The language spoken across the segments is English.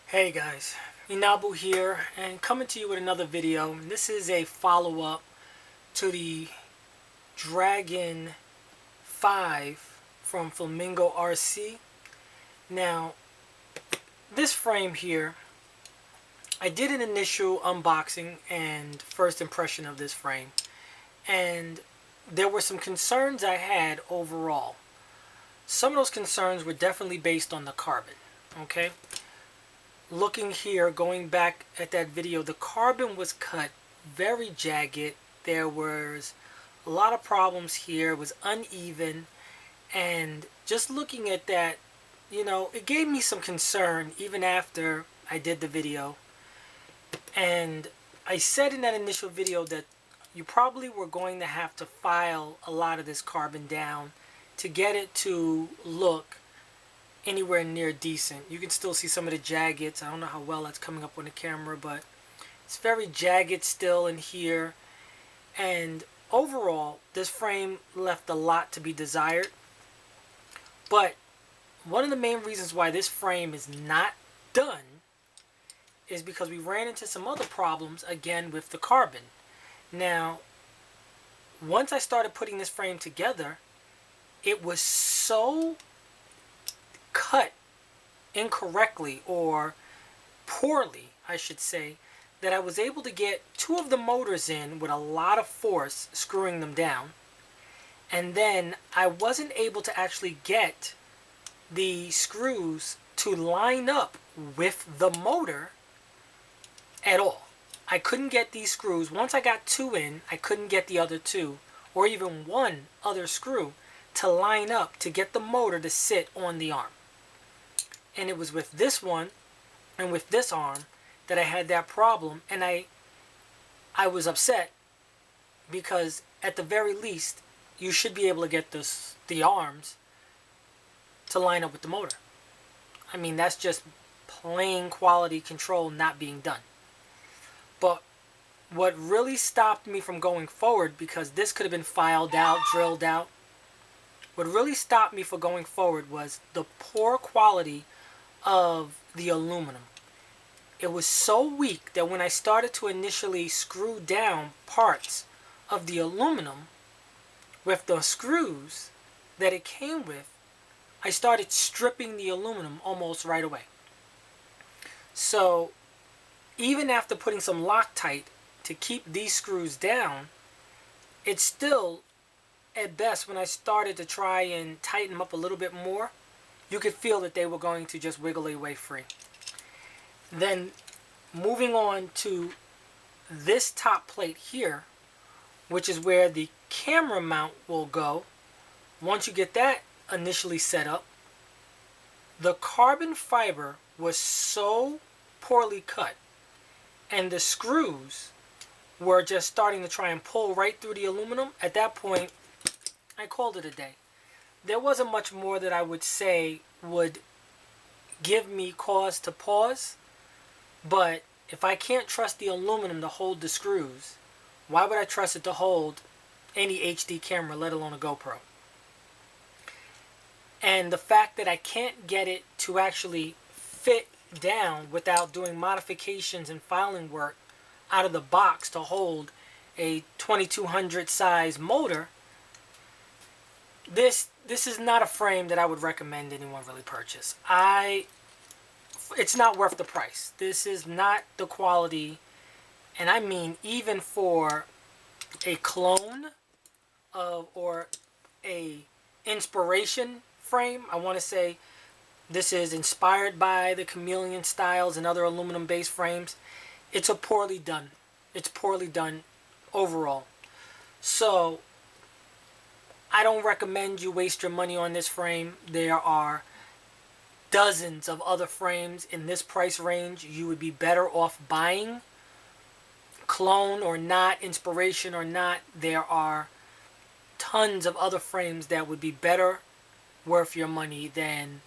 Hey guys, Inabu here and coming to you with another video. This is a follow-up to the Dragon 5 from Flamingo RC. Now, this frame here, I did an initial unboxing and first impression of this frame, and there were some concerns I had overall. Some of those concerns were definitely based on the carbon, okay? Looking here, going back at that video, the carbon was cut very jagged. There was a lot of problems here. It was uneven, and just looking at that, it gave me some concern even after I did the video. And I said in that initial video that you probably were going to have to file a lot of this carbon down to get it to look anywhere near decent. You can still see some of the jaggeds. I don't know how well that's coming up on the camera, but it's very jagged still in here. And overall, this frame left a lot to be desired. But one of the main reasons why this frame is not done is because we ran into some other problems again with the carbon. Now, once I started putting this frame together, it was so cut incorrectly, or poorly I should say, that I was able to get two of the motors in with a lot of force screwing them down, and then I wasn't able to actually get the screws to line up with the motor at all. I couldn't get these screws. Once I got two in, I couldn't get the other two or even one other screw to line up to get the motor to sit on the arm. And it was with this one and with this arm that I had that problem, and I was upset because at the very least you should be able to get the arms to line up with the motor. I mean, that's just plain quality control not being done. But what really stopped me from going forward, because this could have been filed out, drilled out, what really stopped me from going forward was the poor quality of the aluminum. It was so weak that when I started to initially screw down parts of the aluminum with the screws that it came with, I started stripping the aluminum almost right away. So even after putting some Loctite to keep these screws down, it's still, at best, when I started to try and tighten them up a little bit more, you could feel that they were going to just wiggle away free. Then moving on to this top plate here, which is where the camera mount will go. Once you get that initially set up, the carbon fiber was so poorly cut, and the screws were just starting to try and pull right through the aluminum. At that point, I called it a day. There wasn't much more that I would say would give me cause to pause, but if I can't trust the aluminum to hold the screws, why would I trust it to hold any HD camera, let alone a GoPro? And the fact that I can't get it to actually fit down without doing modifications and filing work out of the box to hold a 2200 size motor, this is not a frame that I would recommend anyone really purchase. It's not worth the price. This is not the quality, and I mean even for a clone of, or a inspiration frame, I want to say this is inspired by the chameleon styles and other aluminum based frames. It's poorly done overall. So I don't recommend you waste your money on this frame. There are dozens of other frames in this price range you would be better off buying. Clone or not, inspiration or not, there are tons of other frames that would be better worth your money than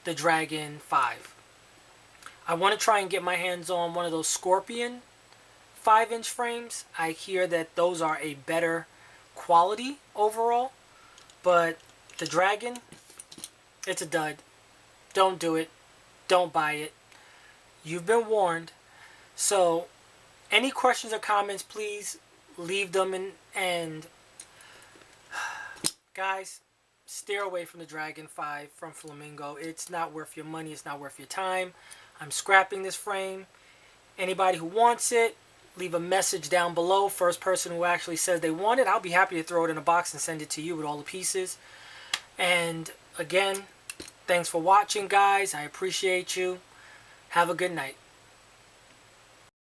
the Dragon 5. I want to try and get my hands on one of those Scorpion 5-inch frames. I hear that those are a better quality overall, but the Dragon, it's a dud. Don't do it. Don't buy it. You've been warned. So any questions or comments, please leave them in. And guys, steer away from the Dragon 5 from Flamingo. It's not worth your money. It's not worth your time. I'm scrapping this frame. Anybody who wants it, leave a message down below. First person who actually says they want it, I'll be happy to throw it in a box and send it to you with all the pieces. And again, thanks for watching, guys. I appreciate you. Have a good night.